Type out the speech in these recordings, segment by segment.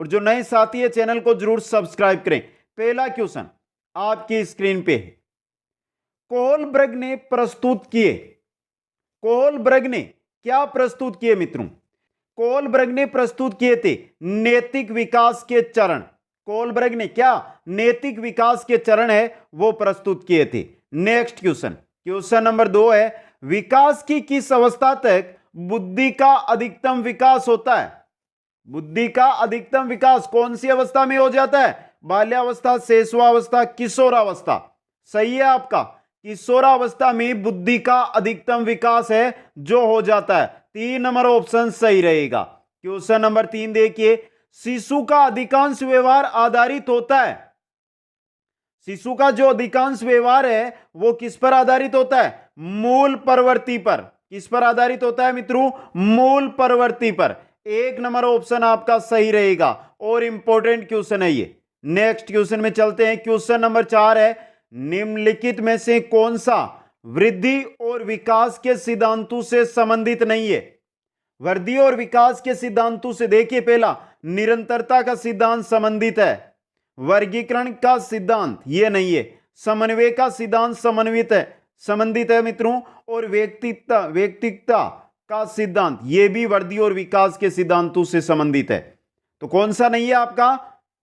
और जो नए साथी है चैनल को जरूर सब्सक्राइब करें। पहला क्वेश्चन आपकी स्क्रीन पे है। कोलब्रग ने प्रस्तुत किए, कोलब्रग ने क्या प्रस्तुत किए मित्रों? कोलब्रग ने प्रस्तुत किए थे नैतिक विकास के चरण। कोलब्रग ने क्या नैतिक विकास के चरण है वो प्रस्तुत किए थे। नेक्स्ट क्वेश्चन, क्वेश्चन नंबर 2 है, विकास की किस अवस्था तक बुद्धि का अधिकतम विकास होता है? बुद्धि का अधिकतम विकास कौन सी अवस्था में हो जाता है? बाल्यावस्था, शैशवावस्था, किशोरावस्था। सही है आपका, किशोरावस्था में बुद्धि का अधिकतम विकास है जो हो जाता है। 3 नंबर ऑप्शन सही रहेगा। क्वेश्चन नंबर 3 देखिए, शिशु का अधिकांश व्यवहार आधारित होता है। शिशु का जो अधिकांश व्यवहार है वो किस पर आधारित होता है? मूल प्रवृत्ति पर। किस पर आधारित होता है मित्रों? मूल प्रवृत्ति पर। 1 नंबर ऑप्शन आपका सही रहेगा और इंपॉर्टेंट क्वेश्चन है ये। नेक्स्ट क्वेश्चन में चलते हैं। क्वेश्चन नंबर 4 है, निम्नलिखित में से कौन सा वृद्धि और विकास के सिद्धांतों से संबंधित नहीं है? वृद्धि और विकास के सिद्धांतों से देखिए, पहला निरंतरता का सिद्धांत संबंधित है, वर्गीकरण का सिद्धांत ये नहीं है, समन्वय का सिद्धांत समन्वित है संबंधित है मित्रों, और व्यक्तिगता का सिद्धांत ये भी वृद्धि और विकास के सिद्धांतों से संबंधित है। तो कौन सा नहीं है आपका?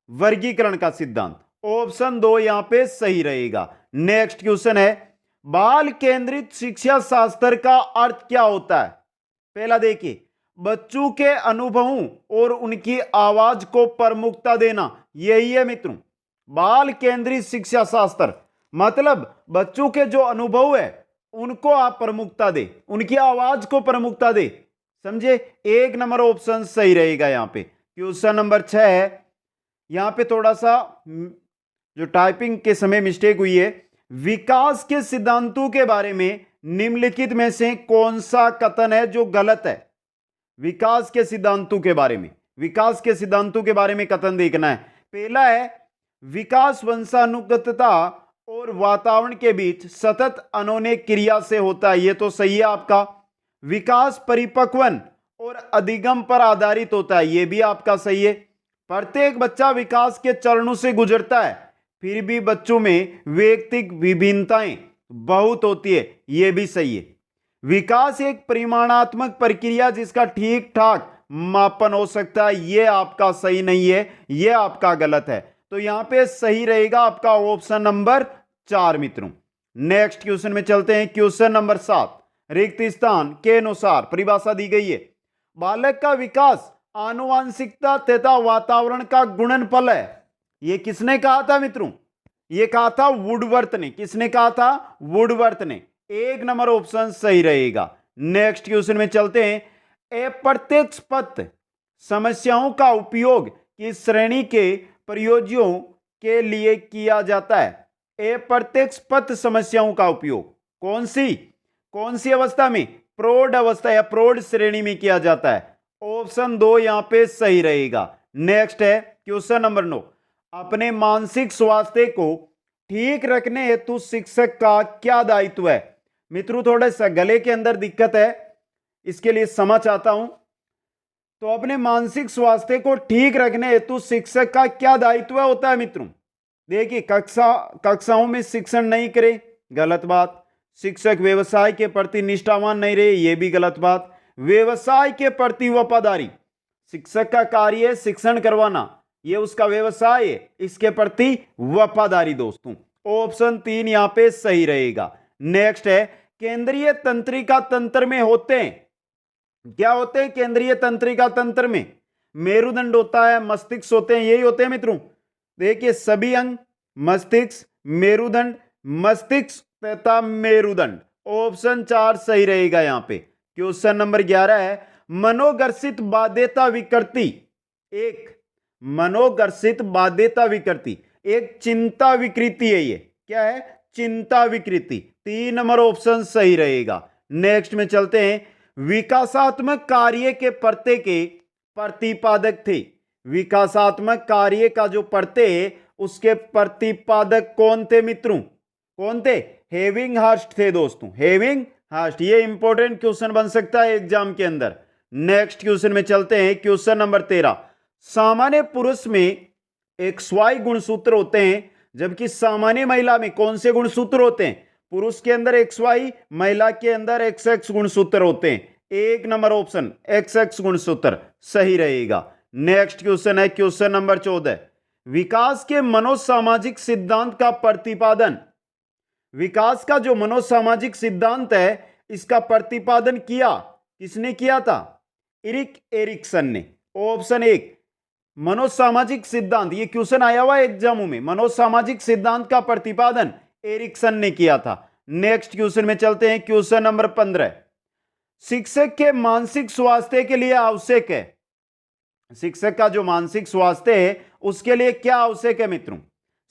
वर्गीकरण का सिद्धांत। ऑप्शन 2 यहां पे सही रहेगा। नेक्स्ट क्वेश्चन है, बाल केंद्रित शिक्षा शास्त्र का अर्थ क्या होता है? पहला देखिए, बच्चों के अनुभवों और उनकी आवाज को प्रमुखता देना, यही है मित्रों बाल केंद्रित शिक्षा शास्त्र। मतलब बच्चों के जो अनुभव है उनको आप प्रमुखता दे, उनकी आवाज को प्रमुखता दे, समझे? 1 नंबर ऑप्शन सही रहेगा यहां पे। क्वेश्चन नंबर 6 है, यहां पे थोड़ा सा जो टाइपिंग के समय मिस्टेक हुई है। विकास के सिद्धांतों के बारे में निम्नलिखित में से कौन सा कथन है जो गलत है? विकास के सिद्धांतों के बारे में, विकास के सिद्धांतों के बारे में कथन देखना है। पहला है, विकास वंशानुगतता और वातावरण के बीच सतत अनोन्य क्रिया से होता है, यह तो सही है आपका। विकास परिपक्वन और अधिगम पर आधारित होता है, यह भी आपका सही है। प्रत्येक बच्चा विकास के चरणों से गुजरता है, फिर भी बच्चों में व्यक्तिगत विभिन्नताएं बहुत होती है, यह भी सही है। विकास एक परिमाणात्मक प्रक्रिया जिसका ठीक ठाक मापन हो सकता है, यह आपका सही नहीं है, यह आपका गलत है। तो यहां पे सही रहेगा आपका ऑप्शन नंबर 4 मित्रों। नेक्स्ट क्वेश्चन में चलते हैं। क्वेश्चन नंबर 7, रिक्त स्थान के अनुसार परिभाषा दी गई है। बालक का विकास आनुवांशिकता तथा वातावरण का गुणनफल है, यह किसने कहा था मित्रों? यह कहा था वुडवर्थ ने। किसने कहा था? वुडवर्थ ने। 1 नंबर ऑप्शन सही रहेगा। नेक्स्ट क्वेश्चन में चलते हैं। अप्रत्यक्ष पथ समस्याओं का उपयोग किस श्रेणी के प्रयोज्यों के लिए किया जाता है? अप्रत्यक्ष पथ समस्याओं का उपयोग कौन सी अवस्था में? प्रौढ़ अवस्था या प्रौढ़ श्रेणी में किया जाता है। ऑप्शन 2 यहां पे सही रहेगा। नेक्स्ट है क्वेश्चन नंबर 9, अपने मानसिक स्वास्थ्य को ठीक रखने हेतु शिक्षक का क्या दायित्व है? मित्रों थोड़ा सा गले के अंदर दिक्कत है, इसके लिए क्षमा चाहता हूं। तो अपने मानसिक स्वास्थ्य को ठीक रखने हेतु शिक्षक का क्या दायित्व होता है मित्रों? देखिए, कक्षाओं में शिक्षण नहीं करे, गलत बात। शिक्षक व्यवसाय के प्रति निष्ठावान नहीं रहे, यह भी गलत बात। व्यवसाय के प्रति वफादारी, शिक्षक का कार्य है शिक्षण करवाना, यह उसका व्यवसाय है, इसके प्रति वफादारी दोस्तों। ऑप्शन 3 यहां पे सही रहेगा। नेक्स्ट है, केंद्रीय तंत्रिका तंत्र में होते हैं, क्या होते हैं केंद्रीय तंत्रिका तंत्र में? मेरुदंड होता है, मस्तिष्क होते हैं, यही होते हैं मित्रों। देखिए, सभी अंग, मस्तिष्क, मेरुदंड, मस्तिष्क तथा मेरुदंड। ऑप्शन 4 सही रहेगा यहां पे। क्वेश्चन नंबर 11 है, मनोगर्षित बाध्यता विकृति मनोगर्षित बाध्यता विकृति एक चिंता विकृति है, ये क्या है? चिंता विकृति। 3 नंबर ऑप्शन सही रहेगा। नेक्स्ट में चलते हैं। विकासात्मक कार्य के प्रत्यय के प्रतिपादक थे। विकासात्मक कार्य का जो प्रत्यय उसके प्रतिपादक कौन थे मित्रों? कौन थे? हेविंगहर्स्ट थे दोस्तों, हेविंगहर्स्ट। ये इंपॉर्टेंट क्वेश्चन बन सकता है एग्जाम के अंदर। नेक्स्ट क्वेश्चन में चलते हैं। क्वेश्चन नंबर 13, सामान्य पुरुष में XY गुणसूत्र होते हैं, जबकि सामान्य महिला में कौन से गुणसूत्र होते हैं? पुरुष के अंदर XY, महिला के अंदर XX गुणसूत्र होते हैं। एक नंबर ऑप्शन XX गुणसूत्र सही रहेगा। नेक्स्ट क्वेश्चन है क्वेश्चन नंबर 14। विकास के मनोसामाजिक सिद्धांत का प्रतिपादन, विकास का जो मनोसामाजिक सिद्धांत है इसका प्रतिपादन किया किसने किया था? इरिक एरिक्सन ने। ऑप्शन एक मनोसामाजिक सिद्धांत, ये क्वेश्चन आया हुआ है एग्जामों में, मनोसामाजिक सिद्धांत का प्रतिपादन एरिक्सन ने किया था। नेक्स्ट क्वेश्चन में चलते हैं क्वेश्चन नंबर 15। शिक्षक के मानसिक स्वास्थ्य के लिए आवश्यक है, शिक्षक का जो मानसिक स्वास्थ्य है उसके लिए क्या आवश्यक है मित्रों?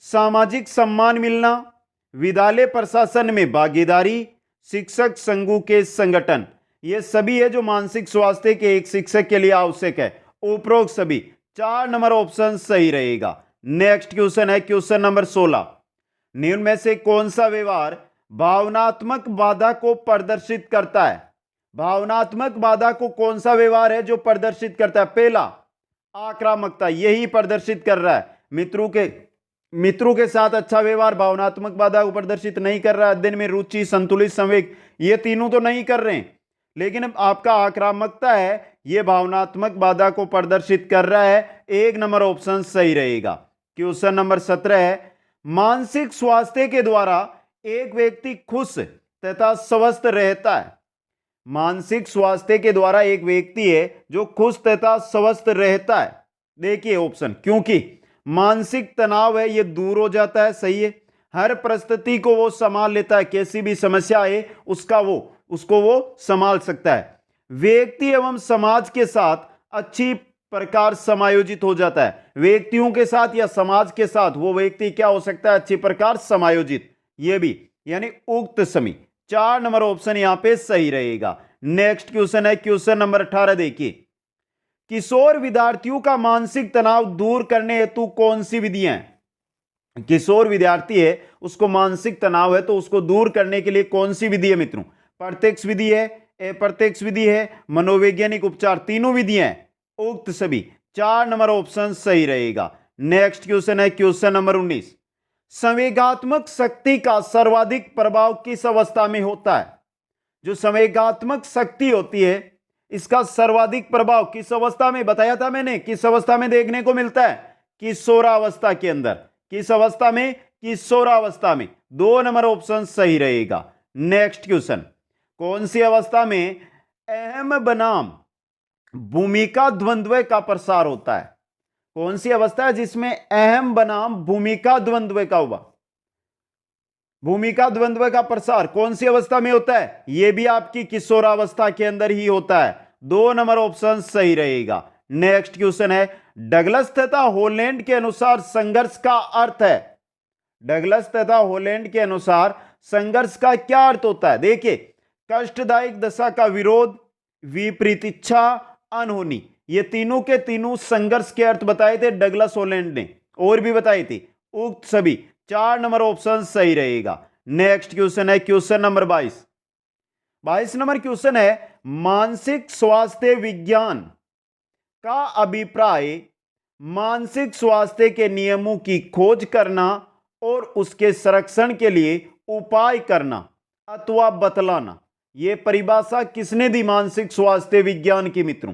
सामाजिक सम्मान मिलना, विद्यालय प्रशासन में भागीदारी, शिक्षक संघों के संगठन, ये सभी है जो मानसिक स्वास्थ्य के एक शिक्षक के लिए आवश्यक है। उपरोक्त सभी 4 नंबर ऑप्शन सही रहेगा। नेक्स्ट क्वेश्चन है क्वेश्चन नंबर 16। निम्न में से कौन सा व्यवहार भावनात्मक बाधा को प्रदर्शित करता है? भावनात्मक बाधा को कौन सा व्यवहार है जो प्रदर्शित करता है? पहला आक्रामकता, यही प्रदर्शित कर रहा है। मित्रों के साथ अच्छा व्यवहार भावनात्मक बाधा को प्रदर्शित नहीं कर रहा है। अध्ययन में रुचि, संतुलित संवेग, ये तीनों तो नहीं कर रहे हैं, लेकिन आपका आक्रामकता है ये भावनात्मक बाधा को प्रदर्शित कर रहा है। एक नंबर ऑप्शन सही रहेगा। क्वेश्चन नंबर 17 है मानसिक स्वास्थ्य के द्वारा एक व्यक्ति खुश तथा स्वस्थ रहता है। मानसिक स्वास्थ्य के द्वारा एक व्यक्ति है जो खुश तथा स्वस्थ रहता है। देखिए ऑप्शन, क्योंकि मानसिक तनाव है ये दूर हो जाता है, सही है। हर परिस्थिति को वो संभाल लेता है, कैसी भी समस्या है उसको वो संभाल सकता है। व्यक्ति एवं समाज के साथ अच्छी प्रकार समायोजित हो जाता है। व्यक्तियों के साथ या समाज के साथ वो व्यक्ति क्या हो सकता है? अच्छी प्रकार समायोजित, ये भी यानी उक्त समी। 4 नंबर ऑप्शन यहां पे सही रहेगा। नेक्स्ट क्वेश्चन है क्वेश्चन नंबर 18। देखिए किशोर विद्यार्थियों का मानसिक तनाव दूर करने हेतु कौन सी विधियां हैं? किशोर विद्यार्थी है उसको मानसिक तनाव है तो उसको दूर करने के लिए कौन सी विधि है मित्रों? प्रत्यक्ष विधि है, अप्रत्यक्ष विधि है, मनोवैज्ञानिक उपचार, तीनों विधियां हैं। उक्त सभी 4 नंबर ऑप्शन सही रहेगा। नेक्स्ट क्वेश्चन है क्वेश्चन नंबर 19। संवेगात्मक शक्ति का सर्वाधिक प्रभाव किस अवस्था में होता है? जो संवेगात्मक शक्ति होती है इसका सर्वाधिक प्रभाव किस अवस्था में? बताया था मैंने किस अवस्था में देखने को मिलता है? किशोरावस्था के अंदर। किस अवस्था में? किशोरावस्था में। 2 नंबर ऑप्शन सही रहेगा। नेक्स्ट क्वेश्चन, कौन सी अवस्था में अहम बनाम भूमिका द्वंद्व का प्रसार होता है? कौन सी अवस्था है जिसमें अहम बनाम भूमिका द्वंद्व का हुआ? भूमिका द्वंद्व का प्रसार कौन सी अवस्था में होता है? यह भी आपकी किशोरावस्था के अंदर ही होता है। 2 नंबर ऑप्शन सही रहेगा। नेक्स्ट क्वेश्चन है डगलस तथा हॉलैंड के अनुसार संघर्ष का अर्थ है। डगलस तथा हॉलैंड के अनुसार संघर्ष का क्या अर्थ होता है? देखिए कष्टदायक दशा का विरोध, विपरीत इच्छा, अनहोनी, ये तीनों के तीनों संघर्ष के अर्थ बताए थे डगलस हॉलैंड ने, और भी बताए थे। उक्त सभी 4 नंबर ऑप्शन सही रहेगा। नेक्स्ट क्वेश्चन है क्वेश्चन नंबर 22। 22 नंबर क्वेश्चन है मानसिक स्वास्थ्य विज्ञान का अभिप्राय मानसिक स्वास्थ्य के नियमों की खोज करना और उसके संरक्षण के लिए उपाय करना अथवा बतलाना। यह परिभाषा किसने दी मानसिक स्वास्थ्य विज्ञान की मित्रों?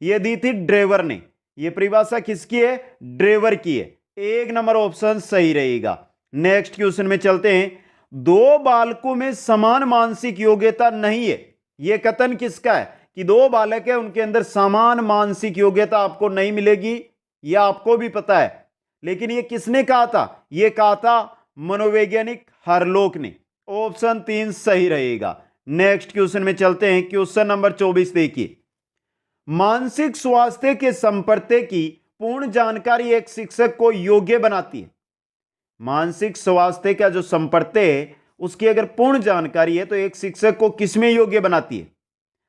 यह दी थी ड्रेवर ने। यह परिभाषा किसकी है? ड्रेवर की है। 1 नंबर ऑप्शन सही रहेगा। नेक्स्ट क्वेश्चन में चलते हैं। 2 बालकों में समान मानसिक योग्यता नहीं है। यह कथन किसका है कि 2 बालक है उनके अंदर समान मानसिक योग्यता आपको नहीं मिलेगी? यह आपको भी पता है, लेकिन यह किसने कहा था? यह कहा था मनोवैज्ञानिक हरलोक ने। ऑप्शन 3 सही रहेगा। नेक्स्ट क्वेश्चन में चलते हैं। क्वेश्चन नंबर 24 देखिए मानसिक स्वास्थ्य के संपर्क की पूर्ण जानकारी एक शिक्षक को योग्य बनाती है। मानसिक स्वास्थ्य का जो संपर्क है उसकी अगर पूर्ण जानकारी है तो एक शिक्षक को किसमें योग्य बनाती है?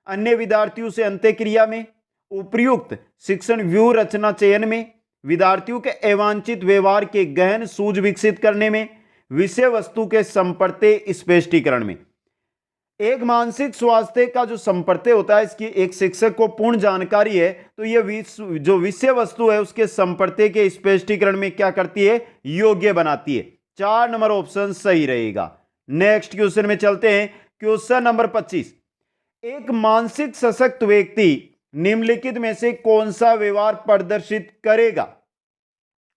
अन्य विद्यार्थियों से अंत्यक्रिया में, उपयुक्त शिक्षण व्यूह रचना चयन में, विद्यार्थियों के अवांछित व्यवहार के गहन सूझ विकसित करने में, विषय वस्तु के संपर्क स्पष्टीकरण में। एक मानसिक स्वास्थ्य का जो संपर्त्य होता है, इसकी एक शिक्षक को पूर्ण जानकारी है, तो ये जो विषय वस्तु है उसके संपर्त्य के स्पष्टीकरण में क्या करती है, योग्य बनाती है। 4 नंबर ऑप्शन सही रहेगा। नेक्स्ट क्वेश्चन में चलते हैं। क्वेश्चन नंबर 25, एक मानसिक सशक्त व्यक्ति निम्नलिखित में से कौन सा व्यवहार प्रदर्शित करेगा।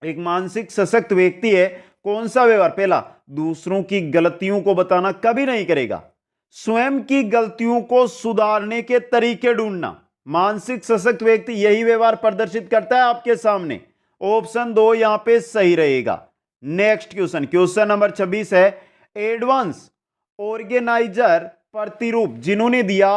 एक मानसिक सशक्त व्यक्ति है, कौन सा व्यवहार, पहला, दूसरों की गलतियों को बताना कभी नहीं करेगा, स्वयं की गलतियों को सुधारने के तरीके ढूंढना। मानसिक सशक्त व्यक्ति यही व्यवहार प्रदर्शित करता है आपके सामने। ऑप्शन 2 यहां पे सही रहेगा। नेक्स्ट क्वेश्चन, क्वेश्चन नंबर 26 है, एडवांस ऑर्गेनाइजर प्रतिरूप जिन्होंने दिया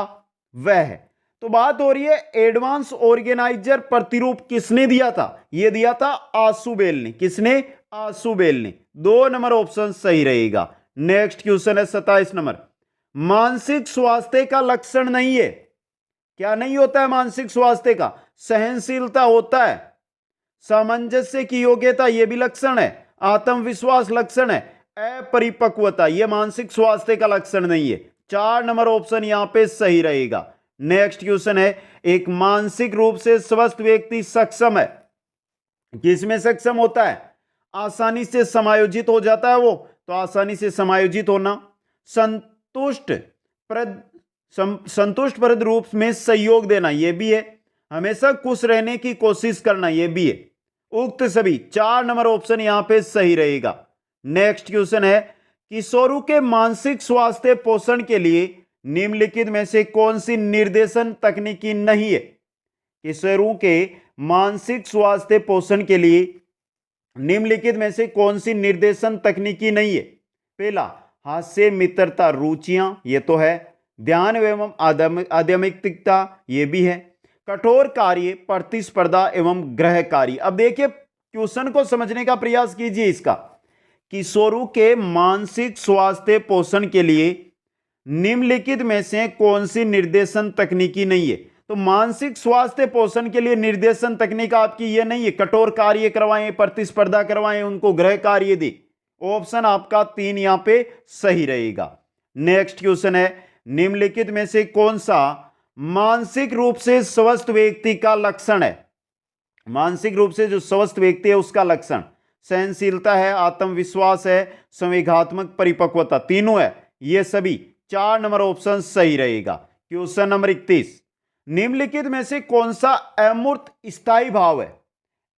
वह है। तो बात हो रही है एडवांस ऑर्गेनाइजर प्रतिरूप किसने दिया था, यह दिया था आशुबेल ने। किसने, आशुबेल ने। 2 नंबर ऑप्शन सही रहेगा। नेक्स्ट क्वेश्चन है 27 नंबर, मानसिक स्वास्थ्य का लक्षण नहीं है, क्या नहीं होता है मानसिक स्वास्थ्य का, सहनशीलता होता है, सामंजस्य की योग्यता यह भी लक्षण है, आत्मविश्वास लक्षण है, अपरिपक्वता यह मानसिक स्वास्थ्य का लक्षण नहीं है। 4 नंबर ऑप्शन यहां पे सही रहेगा। नेक्स्ट क्वेश्चन है, एक मानसिक रूप से स्वस्थ व्यक्ति सक्षम है, किसमें सक्षम होता है, आसानी से समायोजित हो जाता है वो, तो आसानी से समायोजित होना, संतुष्टप्रद रूप में सहयोग देना यह भी है, हमेशा खुश रहने की कोशिश करना यह भी है। उक्त सभी 4 नंबर ऑप्शन यहां पे सही रहेगा। नेक्स्ट क्वेश्चन है, किशोरों के मानसिक स्वास्थ्य पोषण के लिए निम्नलिखित में से कौन सी निर्देशन तकनीकी नहीं है। किशोरों के मानसिक स्वास्थ्य पोषण के लिए निम्नलिखित में से कौन सी निर्देशन तकनीकी नहीं है। पहला, हास्य, मित्रता, रुचियां ये तो है, ध्यान एवं आध्यात्मिकता ये भी है, कठोर कार्य, प्रतिस्पर्धा एवं गृह कार्य। अब देखिए क्वेश्चन को समझने का प्रयास कीजिए इसका। किशोरों के मानसिक स्वास्थ्य पोषण के लिए निम्नलिखित में से कौन सी निर्देशन तकनीकी नहीं है। तो मानसिक स्वास्थ्य पोषण के लिए निर्देशन तकनीक आपकी ये नहीं है, कठोर कार्य करवाएं, प्रतिस्पर्धा करवाएं, उनको गृह कार्य दे। ऑप्शन आपका 3 यहां पे सही रहेगा। नेक्स्ट क्वेश्चन है, निम्नलिखित में से कौन सा मानसिक रूप से स्वस्थ व्यक्ति का लक्षण है। मानसिक रूप से जो स्वस्थ व्यक्ति है उसका लक्षण सहनशीलता है, आत्मविश्वास है, संवेगात्मक परिपक्वता, तीनों है ये सभी। 4 नंबर ऑप्शन सही रहेगा। क्वेश्चन नंबर 31, निम्नलिखित में से कौन सा अमूर्त स्थायी भाव है।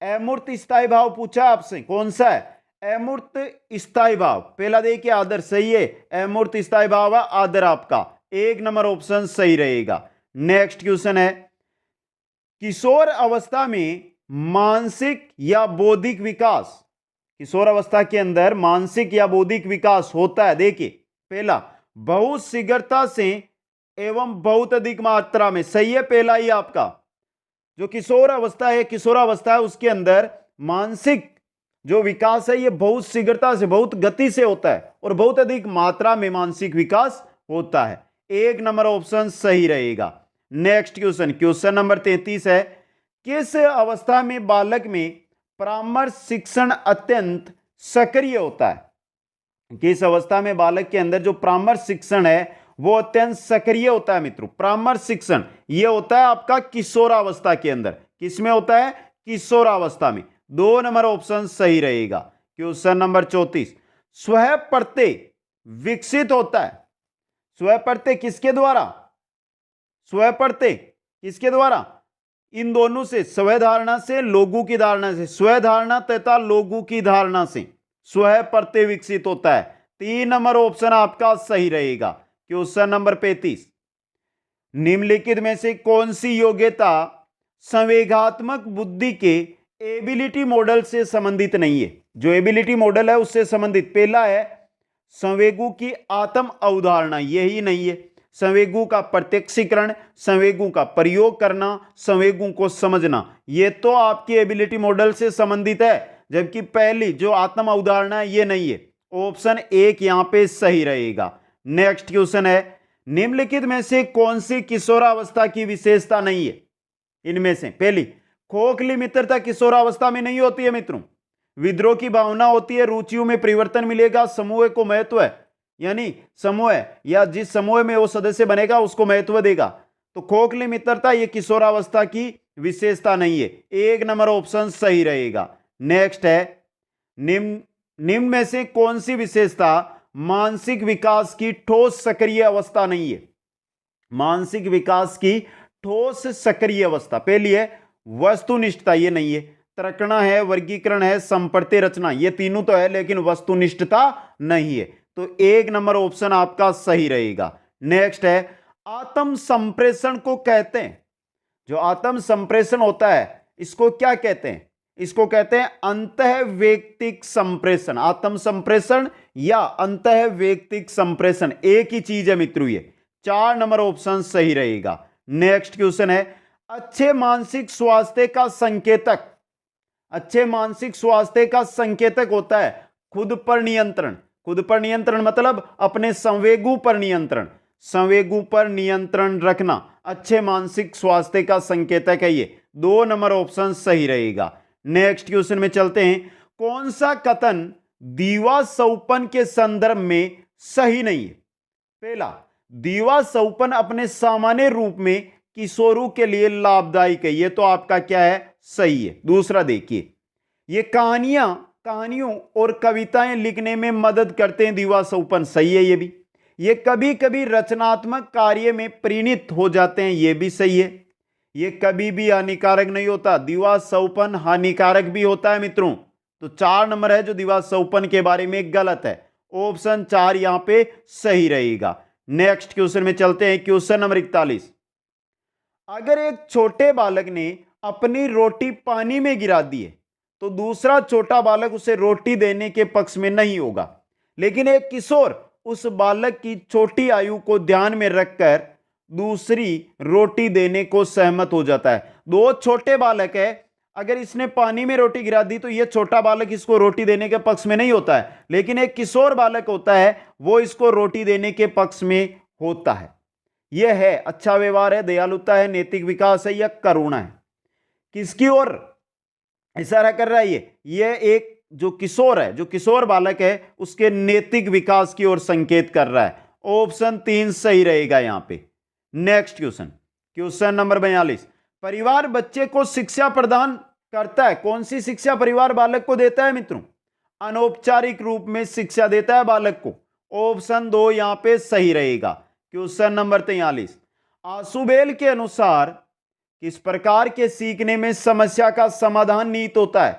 अमूर्त स्थायी भाव पूछा आपसे, कौन सा है अमूर्त स्थायी भाव। पहला देखिए आदर सही है, अमूर्त स्थायी भाव है आदर आपका, 1 नंबर ऑप्शन सही रहेगा। नेक्स्ट क्वेश्चन है, किशोर अवस्था में मानसिक या बौद्धिक विकास, किशोर अवस्था के अंदर मानसिक या बौद्धिक विकास होता है। देखिए पहला, बहुत शीघ्रता से एवं बहुत अधिक मात्रा में, सही है पहला ही आपका। जो किशोर अवस्था है, किशोरावस्था है उसके अंदर मानसिक जो विकास है ये बहुत शीघ्रता से, बहुत गति से होता है और बहुत अधिक मात्रा में मानसिक विकास होता है। 1 नंबर ऑप्शन सही रहेगा। नेक्स्ट क्वेश्चन, क्वेश्चन नंबर 33 है, किस अवस्था में बालक में परामर्श शिक्षण अत्यंत सक्रिय होता है। किस अवस्था में बालक के अंदर जो परामर्श शिक्षण है वो अत्यंत सक्रिय होता है मित्रों। परामर्श शिक्षण ये होता है आपका किशोरावस्था के अंदर। किसमें होता है, किशोरावस्था में। 2 नंबर ऑप्शन सही रहेगा। क्वेश्चन नंबर 34, स्वः प्रत्यय विकसित होता है। स्वः प्रत्यय किसके द्वारा, स्वः प्रत्यय किसके द्वारा, इन दोनों से, स्वः धारणा से, लोगों की धारणा से, स्वः धारणा तथा लोगों की धारणा से स्वः प्रत्यय विकसित होता है। 3 नंबर ऑप्शन आपका सही रहेगा। क्वेश्चन नंबर 35, निम्नलिखित में से कौन सी योग्यता संवेगात्मक बुद्धि के एबिलिटी मॉडल से संबंधित नहीं है। जो एबिलिटी मॉडल है उससे संबंधित, पहला है संवेगों की आत्म अवधारणा, यही नहीं है। संवेगों का प्रत्यक्षीकरण, संवेगों का प्रयोग करना, संवेगों को समझना, ये तो आपकी एबिलिटी मॉडल से संबंधित है। जबकि पहली जो आत्म अवधारणा है ये नहीं है। ऑप्शन 1 यहां पे सही रहेगा। नेक्स्ट क्वेश्चन है, निम्नलिखित में से कौन सी किशोरावस्था की विशेषता नहीं है। इनमें से पहली, खोखली मित्रता किशोरावस्था में नहीं होती है मित्रों। विद्रोह की भावना होती है, रुचियों में परिवर्तन मिलेगा, समूह को महत्व है, यानी समूह है, या जिस समूह में वो सदस्य बनेगा उसको महत्व देगा। तो खोखली मित्रता ये किशोरावस्था की विशेषता नहीं है। एक नंबर ऑप्शन सही रहेगा। नेक्स्ट है, निम्न निम्न में से कौन सी विशेषता मानसिक विकास की ठोस सक्रिय अवस्था नहीं है? मानसिक विकास की ठोस सक्रिय अवस्था, पहली है वस्तुनिष्ठता, ये नहीं है। तर्कणा है, वर्गीकरण है, संप्रति रचना, ये तीनों तो है लेकिन वस्तुनिष्ठता नहीं है। तो एक नंबर ऑप्शन आपका सही रहेगा। नेक्स्ट है, आत्म संप्रेषण को कहते हैं, जो आत्म संप्रेषण होता है इसको क्या कहते हैं? इसको कहते हैं अंतः वैयक्तिक संप्रेषण। आत्म संप्रेषण या अंतः वैयक्तिक संप्रेषण एक ही चीज है मित्रों ये। 4 नंबर ऑप्शन सही रहेगा। नेक्स्ट क्वेश्चन है, अच्छे मानसिक स्वास्थ्य का संकेतक, अच्छे मानसिक स्वास्थ्य का संकेतक होता है खुद पर नियंत्रण। खुद पर नियंत्रण मतलब अपने संवेगों पर नियंत्रण, संवेगों पर नियंत्रण रखना अच्छे मानसिक स्वास्थ्य का संकेतक है ये। 2 नंबर ऑप्शन सही रहेगा। नेक्स्ट क्वेश्चन में चलते हैं, कौन सा कथन दीवा सौपन के संदर्भ में सही नहीं है? पहला, दीवा सौपन अपने सामान्य रूप में किशोरों के लिए लाभदायक है, ये तो आपका क्या है? सही है। दूसरा देखिए, ये कहानियों और कविताएं लिखने में मदद करते हैं, दीवा सौपन, सही है ये भी। ये कभी कभी रचनात्मक कार्य में परिणित हो जाते हैं, ये भी सही है। ये कभी भी हानिकारक नहीं होता, दीवा सौपन हानिकारक भी होता है मित्रों। तो 4 नंबर है जो दीवा सौपन के बारे में गलत है। ऑप्शन 4 यहां पे सही रहेगा। नेक्स्ट क्वेश्चन में चलते हैं, क्वेश्चन नंबर 41। अगर एक छोटे बालक ने अपनी रोटी पानी में गिरा दी है तो दूसरा छोटा बालक उसे रोटी देने के पक्ष में नहीं होगा, लेकिन एक किशोर उस बालक की छोटी आयु को ध्यान में रखकर दूसरी रोटी देने को सहमत हो जाता है। दो छोटे बालक है, अगर इसने पानी में रोटी गिरा दी तो यह छोटा बालक इसको रोटी देने के पक्ष में नहीं होता है, लेकिन एक किशोर बालक होता है वो इसको रोटी देने के पक्ष में होता है। यह है अच्छा व्यवहार है, दयालुता है, नैतिक विकास है या करुणा है? किसकी ओर इशारा कर रहा है ये एक जो किशोर है, जो किशोर बालक है उसके नैतिक विकास की ओर संकेत कर रहा है। ऑप्शन 3 सही रहेगा यहां पे। Next question, question number 42। परिवार बच्चे को शिक्षा प्रदान करता है, कौन सी शिक्षा परिवार बालक को देता है मित्रों? अनौपचारिक रूप में शिक्षा देता है बालक को। ऑप्शन 2 यहां पे सही रहेगा। Question number 43। आशुबेल के अनुसार किस प्रकार के सीखने में समस्या का समाधान निहित होता है?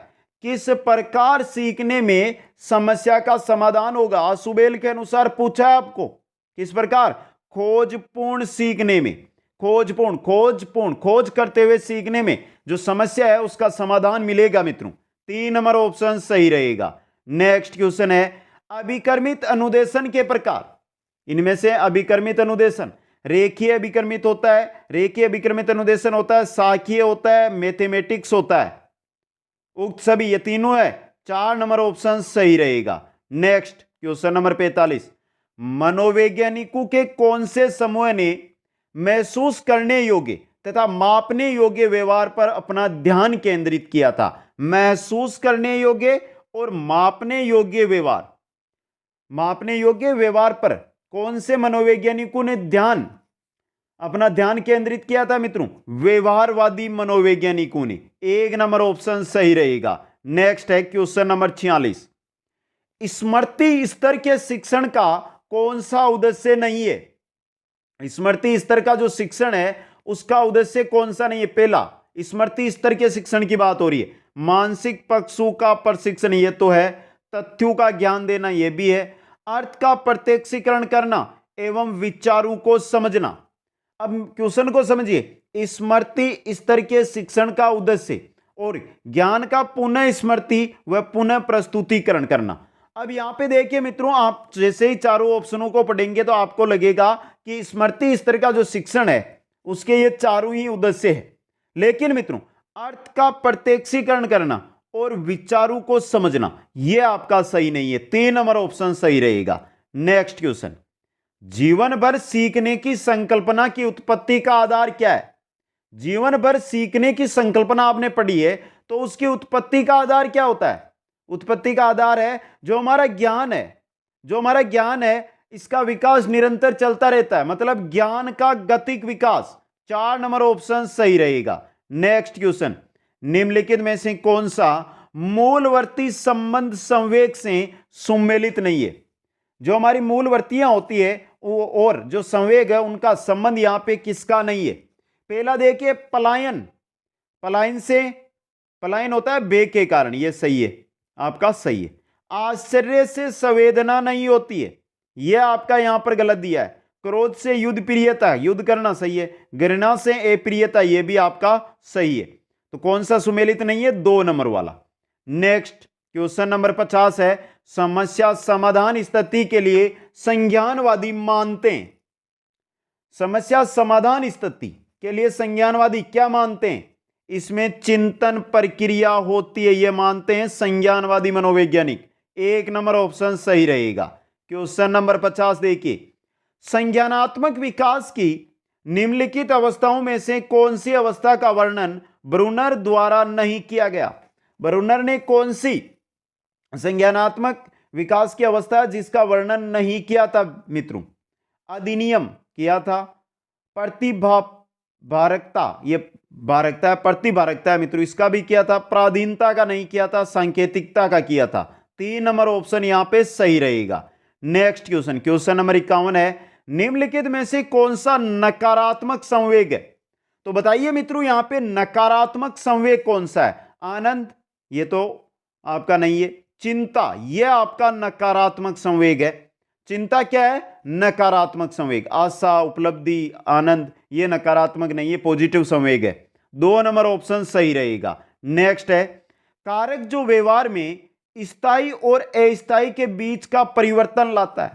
किस प्रकार सीखने में समस्या का समाधान होगा? आशुबेल के अनुसार पूछा है आपको, किस प्रकार? खोजपूर्ण सीखने में, खोज करते हुए सीखने में जो समस्या है उसका समाधान मिलेगा मित्रों। 3 नंबर ऑप्शन सही रहेगा। नेक्स्ट क्वेश्चन है, अभिकर्मित अनुदेशन के प्रकार। इनमें से अभिकर्मित अनुदेशन रेखीय अभिकर्मित होता है, रेखीय अभिकर्मित अनुदेशन होता है, साखीय होता है, मैथमेटिक्स होता है। उक्त सभी ये तीनों है। 4 नंबर ऑप्शन सही रहेगा। Next question number 45। मनोवैज्ञानिकों के कौन से समूह ने महसूस करने योग्य तथा मापने योग्य व्यवहार पर अपना ध्यान केंद्रित किया था? महसूस करने योग्य और मापने योग्य व्यवहार, मापने योग्य व्यवहार पर कौन से मनोवैज्ञानिकों ने अपना ध्यान केंद्रित किया था मित्रों? व्यवहारवादी मनोवैज्ञानिकों ने। 1 नंबर ऑप्शन सही रहेगा। नेक्स्ट है क्वेश्चन नंबर 46। स्मृति स्तर के शिक्षण का कौन सा उद्देश्य नहीं है? स्मृति स्तर का जो शिक्षण है उसका उद्देश्य कौन सा नहीं है? पहला, स्मृति स्तर के शिक्षण की बात हो रही है। मानसिक पक्षों का प्रशिक्षण ये तो है, तथ्यों का ज्ञान देना ये भी है, अर्थ का प्रत्यक्षीकरण करना एवं विचारों को समझना। अब क्वेश्चन को समझिए, स्मृति स्तर के शिक्षण का उद्देश्य और ज्ञान का पुनः स्मृति व पुनः प्रस्तुतिकरण करना। अब यहां पे देखिए मित्रों, आप जैसे ही चारों ऑप्शनों को पढ़ेंगे तो आपको लगेगा कि स्मृति स्तर का जो शिक्षण है उसके ये चारों ही उद्देश्य है, लेकिन मित्रों अर्थ का प्रत्यक्षीकरण करना और विचारों को समझना यह आपका सही नहीं है। 3 नंबर ऑप्शन सही रहेगा। नेक्स्ट क्वेश्चन, जीवन भर सीखने की संकल्पना की उत्पत्ति का आधार क्या है? जीवन भर सीखने की संकल्पना आपने पढ़ी है तो उसकी उत्पत्ति का आधार क्या होता है? उत्पत्ति का आधार है जो हमारा ज्ञान है, जो हमारा ज्ञान है इसका विकास निरंतर चलता रहता है, मतलब ज्ञान का गतिक विकास। 4 नंबर ऑप्शन सही रहेगा। नेक्स्ट क्वेश्चन, निम्नलिखित में से कौन सा मूलवर्ती संबंध संवेग से सुमेलित नहीं है? जो हमारी मूलवर्तियां होती है और जो संवेग है उनका संबंध यहां पे किसका नहीं है? पहला देखिए पलायन, पलायन होता है वेग के कारण, यह सही है, आपका सही है। आश्चर्य से संवेदना नहीं होती है, यह आपका यहां पर गलत दिया है। क्रोध से युद्ध प्रियता, युद्ध करना सही है। घृणा से अप्रियता, यह भी आपका सही है। तो कौन सा सुमेलित नहीं है? 2 नंबर वाला। नेक्स्ट क्वेश्चन नंबर 50 है, समस्या समाधान स्थिति के लिए संज्ञानवादी मानते हैं। समस्या समाधान स्थिति के लिए संज्ञानवादी क्या मानते हैं? इसमें चिंतन प्रक्रिया होती है, यह मानते हैं संज्ञानवादी मनोवैज्ञानिक। 1 नंबर ऑप्शन सही रहेगा। क्वेश्चन नंबर 50 देखिए, संज्ञानात्मक विकास की निम्नलिखित अवस्थाओं में से कौन सी अवस्था का वर्णन ब्रूनर द्वारा नहीं किया गया? ब्रूनर ने कौन सी संज्ञानात्मक विकास की अवस्था जिसका वर्णन नहीं किया था मित्रों? अधिनियम किया था, प्रतिभारकता, ये भारकता है, प्रतिभारकता है मित्रों, इसका भी किया था। प्राधीनता का नहीं किया था, सांकेतिकता का किया था। 3 नंबर ऑप्शन यहां पे सही रहेगा। नेक्स्ट क्वेश्चन, क्वेश्चन नंबर 51 है, निम्नलिखित में से कौन सा नकारात्मक संवेग है? तो बताइए मित्रों यहां पे नकारात्मक संवेग कौन सा है? आनंद, ये तो आपका नहीं है। चिंता, यह आपका नकारात्मक संवेग है। चिंता क्या है? नकारात्मक संवेग। आशा, उपलब्धि, आनंद, यह नकारात्मक नहीं है, पॉजिटिव संवेग है। 2 नंबर ऑप्शन सही रहेगा। नेक्स्ट है, कारक जो व्यवहार में स्थायी और अस्थायी के बीच का परिवर्तन लाता है।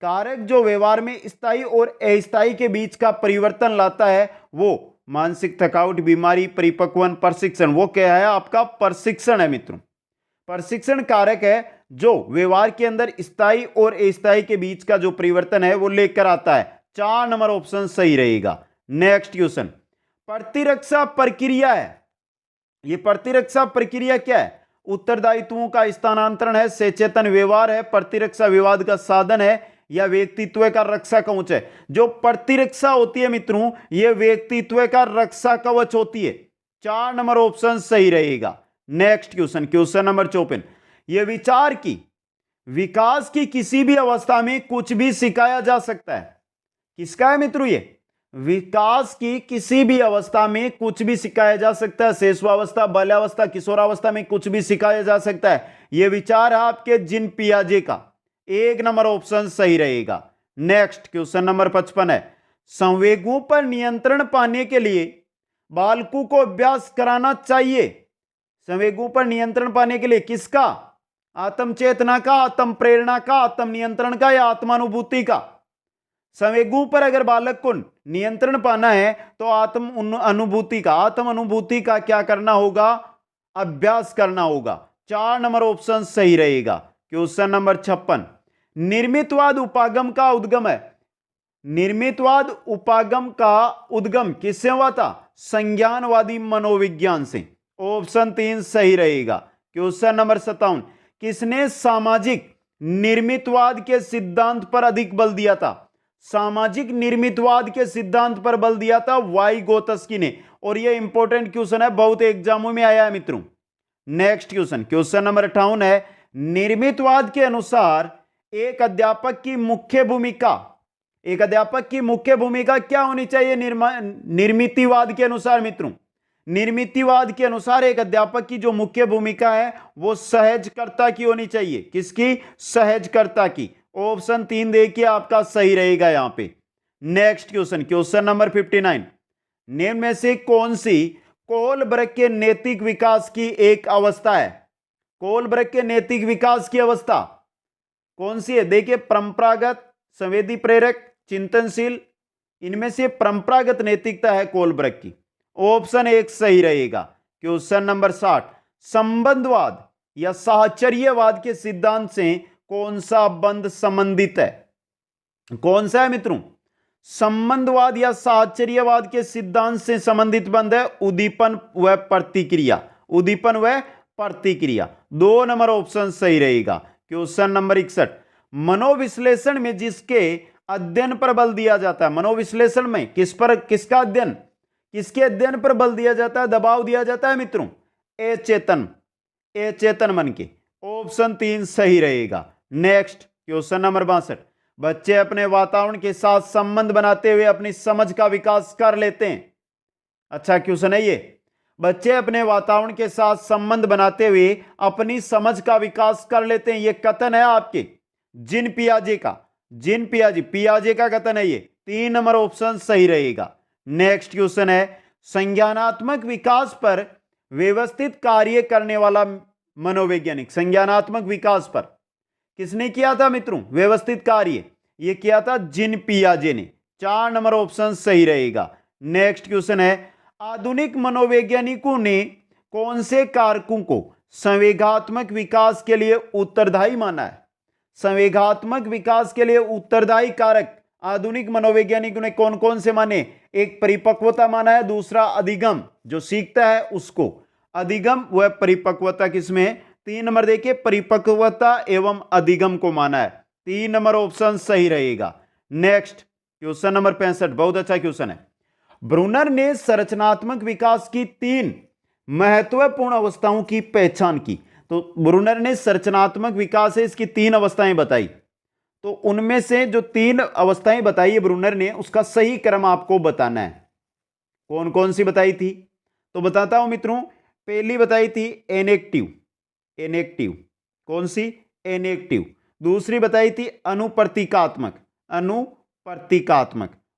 कारक जो व्यवहार में स्थायी और अस्थायी के बीच का परिवर्तन लाता है वो मानसिक थकावट, बीमारी, परिपक्वन, प्रशिक्षण। वो क्या है? आपका प्रशिक्षण है मित्रों। प्रशिक्षण कारक है जो व्यवहार के अंदर स्थायी और अस्थायी के बीच का जो परिवर्तन है वो लेकर आता है। 4 नंबर ऑप्शन सही रहेगा। नेक्स्ट क्वेश्चन, प्रतिरक्षा प्रक्रिया है। ये प्रतिरक्षा प्रक्रिया क्या है? उत्तरदायित्वों का स्थानांतरण है, सचेतन व्यवहार है, प्रतिरक्षा विवाद का साधन है, या व्यक्तित्व का रक्षा कवच है। जो प्रतिरक्षा होती है मित्रों, यह व्यक्तित्व का रक्षा कवच होती है। 4 नंबर ऑप्शन सही रहेगा। नेक्स्ट क्वेश्चन, क्वेश्चन नंबर 54, यह विचार की विकास की किसी भी अवस्था में कुछ भी सिखाया जा सकता है। किसका है मित्रों? ये विकास की किसी भी अवस्था में कुछ भी सिखाया जा सकता है। शिशुअवस्था, बाल्यावस्था, किशोरावस्था में कुछ भी सिखाया जा सकता है। यह विचार है आपके जीन पियाजे का। 1 नंबर ऑप्शन सही रहेगा। नेक्स्ट क्वेश्चन नंबर 55 है, संवेगों पर नियंत्रण पाने के लिए बालकों को अभ्यास कराना चाहिए। संवेगों पर नियंत्रण पाने के लिए किसका? आत्म चेतना का, आत्म प्रेरणा का, आत्म नियंत्रण का, या आत्मानुभूति का? संवेगों पर अगर बालक को नियंत्रण पाना है तो आत्म अनुभूति का, आत्म अनुभूति का क्या करना होगा? अभ्यास करना होगा। 4 नंबर ऑप्शन सही रहेगा। क्वेश्चन नंबर 56, निर्मितवाद उपागम का उद्गम है। निर्मितवाद उपागम का उद्गम किससे हुआ था? संज्ञानवादी मनोविज्ञान से। ऑप्शन 3 सही रहेगा। क्वेश्चन नंबर 57, किसने सामाजिक निर्मितवाद के सिद्धांत पर अधिक बल दिया था? सामाजिक निर्मितवाद के सिद्धांत पर बल दिया था वाइगोत्स्की ने। और यह इंपॉर्टेंट क्वेश्चन है, बहुत एग्जामों में आया है मित्रों। नेक्स्ट क्वेश्चन, क्वेश्चन नंबर 58 है, निर्मितवाद के अनुसार एक अध्यापक की मुख्य भूमिका, एक अध्यापक की मुख्य भूमिका क्या होनी चाहिए? निर्मितिवाद के अनुसार मित्रों, निर्मितिवाद के अनुसार एक अध्यापक की जो मुख्य भूमिका है वो सहजकर्ता की होनी चाहिए। किसकी? सहजकर्ता की। ऑप्शन 3 देखिए आपका सही रहेगा यहां पे। नेक्स्ट क्वेश्चन, क्वेश्चन नंबर 59, निम्न में से कौन सी कोलब्रग के नैतिक विकास की एक अवस्था है? कोलब्रग के नैतिक विकास की अवस्था कौन सी है? देखिए, परंपरागत, संवेदी प्रेरक, चिंतनशील, इनमें से परंपरागत नैतिकता है कोलब्रग की। ऑप्शन 1 सही रहेगा। क्वेश्चन नंबर 60, संबंधवाद या साहचर्यवाद के सिद्धांत से कौन सा बंध संबंधित है? कौन सा है मित्रों? संबंधवाद या साहचर्यवाद के सिद्धांत से संबंधित बंध है उद्दीपन व प्रतिक्रिया। उद्दीपन व प्रतिक्रिया। 2 नंबर ऑप्शन सही रहेगा। क्वेश्चन नंबर 61, मनोविश्लेषण में जिसके अध्ययन पर बल दिया जाता है, मनोविश्लेषण में किसका अध्ययन, किसके अध्ययन पर बल दिया जाता है, दबाव दिया जाता है मित्रों, अचेतन मन के। ऑप्शन 3 सही रहेगा। नेक्स्ट क्वेश्चन नंबर 62, बच्चे अपने वातावरण के साथ संबंध बनाते हुए अपनी समझ का विकास कर लेते हैं। अच्छा क्वेश्चन है ये, बच्चे अपने वातावरण के साथ संबंध बनाते हुए अपनी समझ का विकास कर लेते हैं। ये कथन है आपके जीन पियाजे का कथन है ये। 3 नंबर ऑप्शन सही रहेगा। नेक्स्ट क्वेश्चन है, संज्ञानात्मक विकास पर व्यवस्थित कार्य करने वाला मनोवैज्ञानिक, संज्ञानात्मक विकास पर किसने किया था मित्रों, व्यवस्थित कार्य, ये किया था जीन पियाजे ने। 4 नंबर ऑप्शन सही रहेगा। नेक्स्ट क्वेश्चन है, आधुनिक मनोवैज्ञानिकों ने कौन से कारकों को संवेगात्मक विकास के लिए उत्तरदायी माना है? संवेगात्मक विकास के लिए उत्तरदायी कारक आधुनिक मनोवैज्ञानिकों ने कौन कौन से माने? एक परिपक्वता माना है, दूसरा अधिगम, जो सीखता है उसको, अधिगम व परिपक्वता किसमें? 3 नंबर देखिए, परिपक्वता एवं अधिगम को माना है। 3 नंबर ऑप्शन सही रहेगा। नेक्स्ट क्वेश्चन नंबर 65, बहुत अच्छा क्वेश्चन है। ब्रूनर ने संरचनात्मक विकास की 3 महत्वपूर्ण अवस्थाओं की पहचान की। तो ब्रूनर ने संरचनात्मक विकास है इसकी 3 अवस्थाएं बताई, तो उनमें से जो 3 अवस्थाएं बताई है ब्रूनर ने, उसका सही क्रम आपको बताना है। कौन कौन सी बताई थी तो बताता हूं मित्रों। पहली बताई थी एनेक्टिव, कौन सी? एनेक्टिव। दूसरी बताई थी अनुप्रतीकात्मक,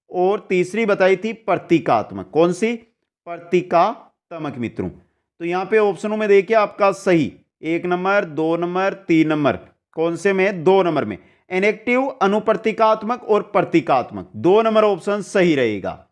और तीसरी बताई थी प्रतीकात्मक, कौन सी? प्रतीकात्मक मित्रों। तो यहां पे ऑप्शनों में देखिए आपका सही 1 नंबर, 2 नंबर, 3 नंबर, कौन से में? 2 नंबर में। एनेक्टिव, अनुप्रतीकात्मक और प्रतीकात्मक, 2 नंबर ऑप्शन सही रहेगा।